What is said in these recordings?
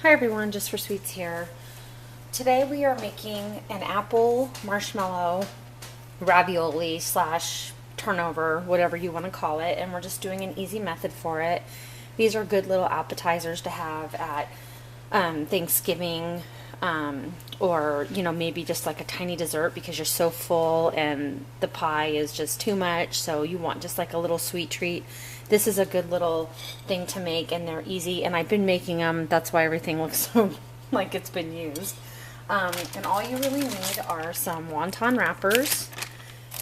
Hi everyone, Jus4SweetZ here. Today we are making an apple marshmallow ravioli slash turnover, whatever you want to call it, and we're just doing an easy method for it. These are good little appetizers to have at Thanksgiving, or maybe just like a tiny dessert because you're so full and the pie is just too much, so you want just like a little sweet treat. This is a good little thing to make, and they're easy, and I've been making them. That's why everything looks so like it's been used. And all you really need are some wonton wrappers.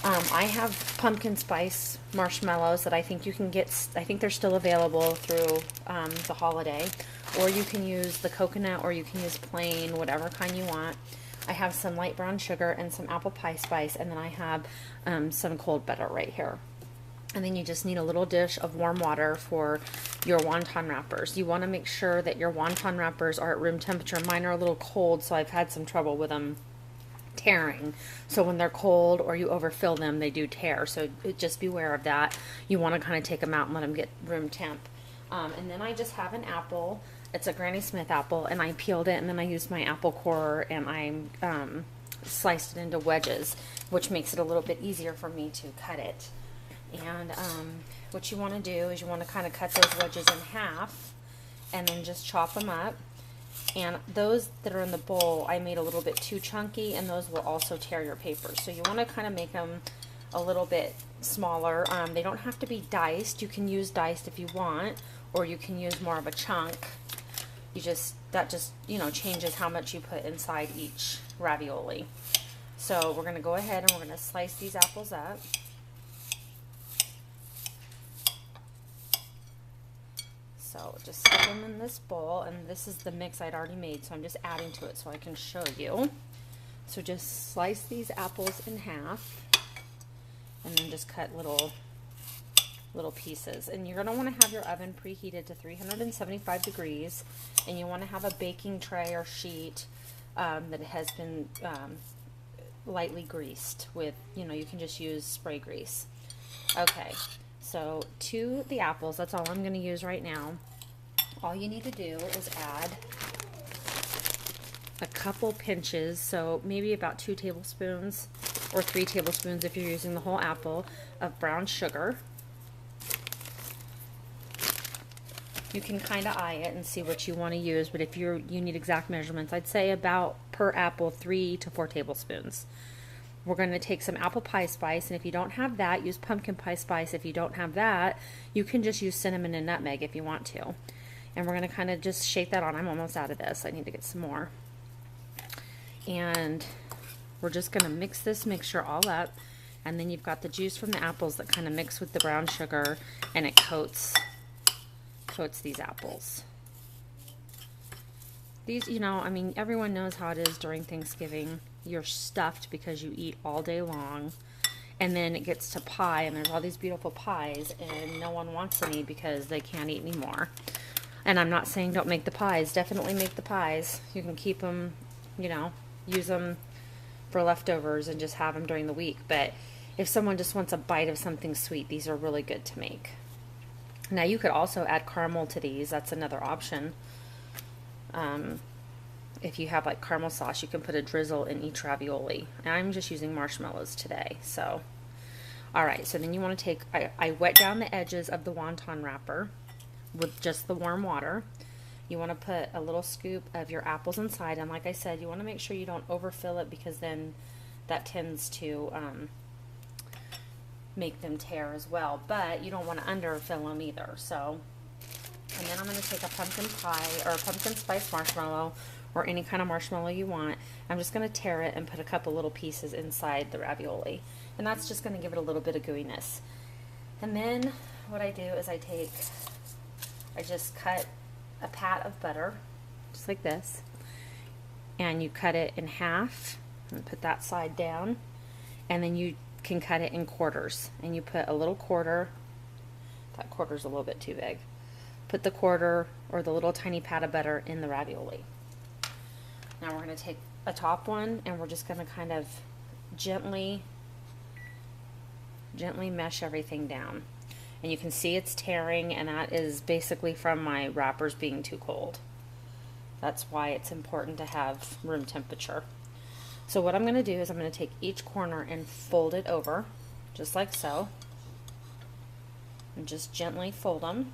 I have pumpkin spice marshmallows that I think you can get. I think they're still available through the holiday. Or you can use the coconut, or you can use plain, whatever kind you want. I have some light brown sugar and some apple pie spice, and then I have some cold butter right here. And then you just need a little dish of warm water for your wonton wrappers. You want to make sure that your wonton wrappers are at room temperature. Mine are a little cold, so I've had some trouble with them tearing. So when they're cold or you overfill them, they do tear. So just beware of that. You want to kind of take them out and let them get room temp. And then I just have an apple. It's a Granny Smith apple, and I peeled it, and then I used my apple core, and I sliced it into wedges, which makes it a little bit easier for me to cut it. And what you want to do is you want to kind of cut those wedges in half and then just chop them up. And those that are in the bowl, I made a little bit too chunky, and those will also tear your paper. So you want to kind of make them a little bit smaller. They don't have to be diced. You can use diced if you want, or you can use more of a chunk. That just changes how much you put inside each ravioli. So we're going to go ahead and we're going to slice these apples up. So just stick them in this bowl, and this is the mix I'd already made, so I'm just adding to it so I can show you. So just slice these apples in half, and then just cut little pieces. And you're going to want to have your oven preheated to 375 degrees, and you want to have a baking tray or sheet that has been lightly greased with, you can just use spray grease. Okay. So to the apples, that's all I'm going to use right now. All you need to do is add a couple pinches, so maybe about 2 tablespoons or 3 tablespoons if you're using the whole apple, of brown sugar. You can kind of eye it and see what you want to use, but if you need exact measurements, I'd say about per apple 3 to 4 tablespoons. We're going to take some apple pie spice, and if you don't have that, use pumpkin pie spice. If you don't have that, you can just use cinnamon and nutmeg if you want to. And we're going to kind of just shake that on. I'm almost out of this. I need to get some more. And we're just going to mix this mixture all up, and then you've got the juice from the apples that kind of mix with the brown sugar, and it coats these apples. These, everyone knows how it is during Thanksgiving. You're stuffed because you eat all day long, and then it gets to pie, and there's all these beautiful pies, and no one wants any because they can't eat anymore. And I'm not saying don't make the pies. Definitely make the pies. You can keep them, use them for leftovers and just have them during the week. But if someone just wants a bite of something sweet, these are really good to make. Now you could also add caramel to these. That's another option. If you have like caramel sauce, you can put a drizzle in each ravioli. And I'm just using marshmallows today. So, alright, so then you want to take, I wet down the edges of the wonton wrapper with just the warm water. You want to put a little scoop of your apples inside, and like I said, you want to make sure you don't overfill it because then that tends to make them tear as well. But you don't want to underfill them either. So, and then I'm going to take a pumpkin pie or a pumpkin spice marshmallow, or any kind of marshmallow you want. I'm just going to tear it and put a couple little pieces inside the ravioli. And that's just going to give it a little bit of gooiness. And then what I do is I just cut a pat of butter, just like this. And you cut it in half and put that side down. And then you can cut it in quarters. And you put a little quarter, that quarter's a little bit too big. Put the quarter or the little tiny pat of butter in the ravioli. Now we're going to take a top one, and we're just going to kind of gently mesh everything down. And you can see it's tearing, and that is basically from my wrappers being too cold. That's why it's important to have room temperature. So what I'm going to do is I'm going to take each corner and fold it over, just like so, and just gently fold them.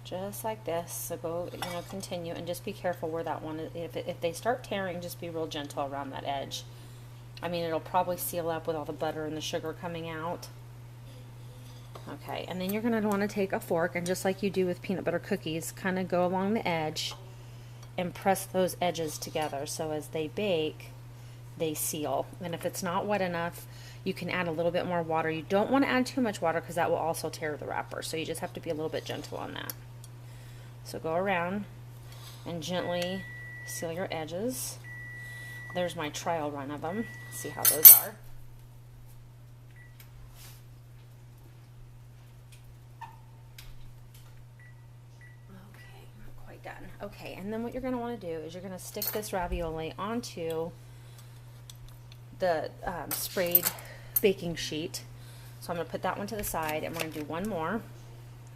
Just like this. So go, continue, and just be careful where that one is. If they start tearing, just be real gentle around that edge. I mean, it'll probably seal up with all the butter and the sugar coming out. Okay, and then you're going to want to take a fork, and just like you do with peanut butter cookies, kind of go along the edge and press those edges together so as they bake, they seal. And if it's not wet enough, you can add a little bit more water. You don't want to add too much water because that will also tear the wrapper, so you just have to be a little bit gentle on that. So go around and gently seal your edges. There's my trial run of them. See how those are. Okay, not quite done. Okay, and then what you're going to want to do is you're going to stick this ravioli onto the sprayed baking sheet. So I'm going to put that one to the side, and we're going to do one more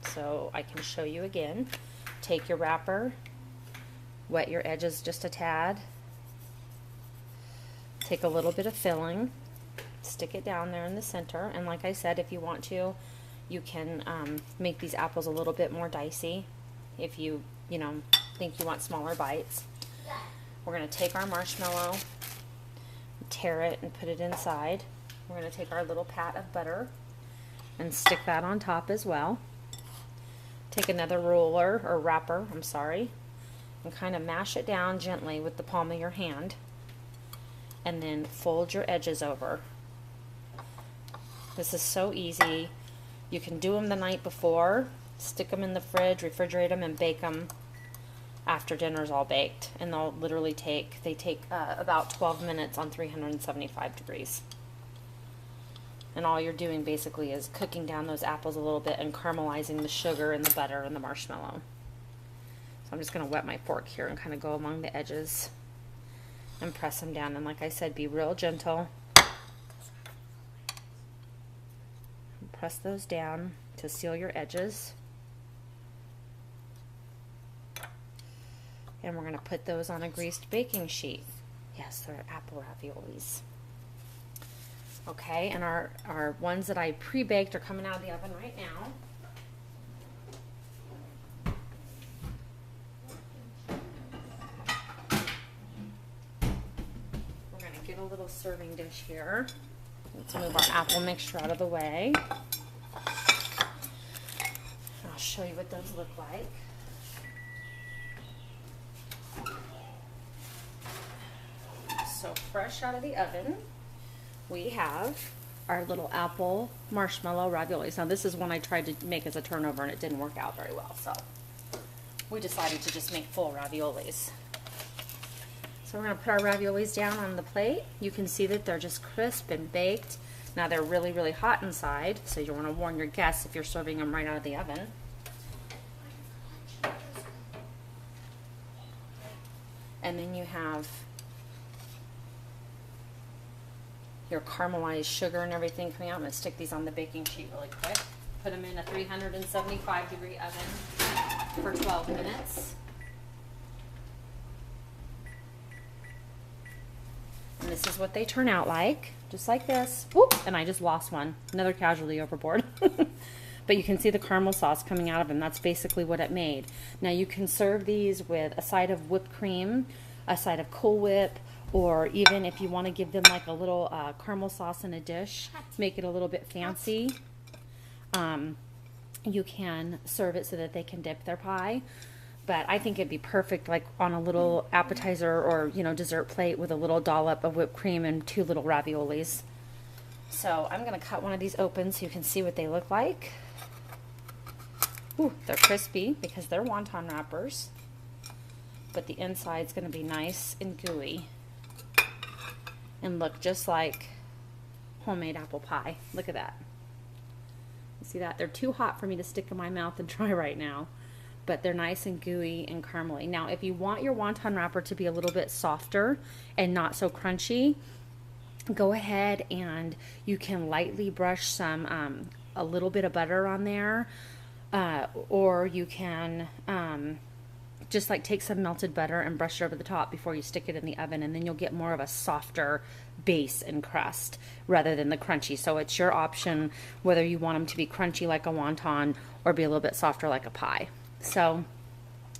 so I can show you again. Take your wrapper, wet your edges just a tad, take a little bit of filling, stick it down there in the center, and like I said, if you want to, you can make these apples a little bit more dicey if you think you want smaller bites. We're going to take our marshmallow, tear it, and put it inside. We're going to take our little pat of butter and stick that on top as well. Take another roller, or wrapper, I'm sorry, and kind of mash it down gently with the palm of your hand, and then fold your edges over. This is so easy. You can do them the night before, stick them in the fridge, refrigerate them, and bake them after dinner's all baked. And they'll literally take about 12 minutes on 375 degrees. And all you're doing basically is cooking down those apples a little bit and caramelizing the sugar and the butter and the marshmallow. So I'm just going to wet my fork here and kind of go along the edges and press them down. And like I said, be real gentle. Press those down to seal your edges. And we're going to put those on a greased baking sheet. Yes, they're apple raviolis. Okay, and our ones that I pre-baked are coming out of the oven right now. We're going to get a little serving dish here. Let's move our apple mixture out of the way. I'll show you what those look like. So fresh out of the oven, we have our little apple marshmallow raviolis. Now this is one I tried to make as a turnover and it didn't work out very well, so we decided to just make full raviolis. So we're going to put our raviolis down on the plate. You can see that they're just crisp and baked. Now they're really, really hot inside, so you want to warn your guests if you're serving them right out of the oven. And then you have your caramelized sugar and everything coming out. I'm going to stick these on the baking sheet really quick. Put them in a 375 degree oven for 12 minutes. And this is what they turn out like, just like this. Whoop, and I just lost one. Another casualty overboard. But you can see the caramel sauce coming out of them. That's basically what it made. Now you can serve these with a side of whipped cream, a side of Cool Whip, or even if you want to give them like a little caramel sauce in a dish, make it a little bit fancy. You can serve it so that they can dip their pie. But I think it'd be perfect like on a little appetizer or, you know, dessert plate with a little dollop of whipped cream and 2 little raviolis. So I'm going to cut one of these open so you can see what they look like. Ooh, they're crispy because they're wonton wrappers. But the inside's going to be nice and gooey and look just like homemade apple pie. Look at that. You see that? They're too hot for me to stick in my mouth and try right now, but they're nice and gooey and caramely. Now, if you want your wonton wrapper to be a little bit softer and not so crunchy, go ahead and you can lightly brush some a little bit of butter on there, or you can just like take some melted butter and brush it over the top before you stick it in the oven, and then you'll get more of a softer base and crust rather than the crunchy. So it's your option whether you want them to be crunchy like a wonton or be a little bit softer like a pie. So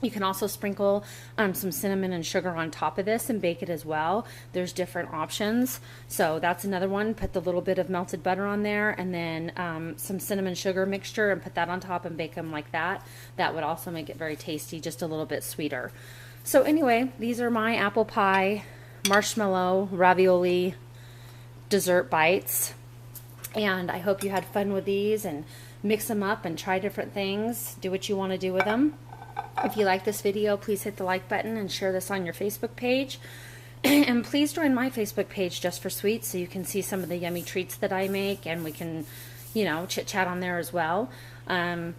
you can also sprinkle some cinnamon and sugar on top of this and bake it as well. There's different options. So that's another one. Put the little bit of melted butter on there, and then some cinnamon sugar mixture, and put that on top and bake them like that. That would also make it very tasty, just a little bit sweeter. So anyway, these are my apple pie marshmallow ravioli dessert bites. And I hope you had fun with these, and mix them up and try different things. Do what you want to do with them. If you like this video, please hit the like button and share this on your Facebook page. And please join my Facebook page, Jus4SweetZ, so you can see some of the yummy treats that I make, and we can, you know, chit-chat on there as well. And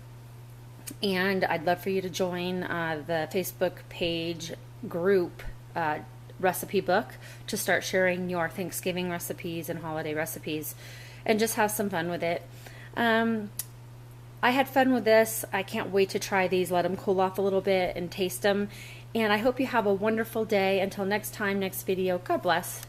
I'd love for you to join the Facebook page group recipe book to start sharing your Thanksgiving recipes and holiday recipes, and just have some fun with it. I had fun with this. I can't wait to try these, let them cool off a little bit and taste them. And I hope you have a wonderful day. Until next time, next video, God bless.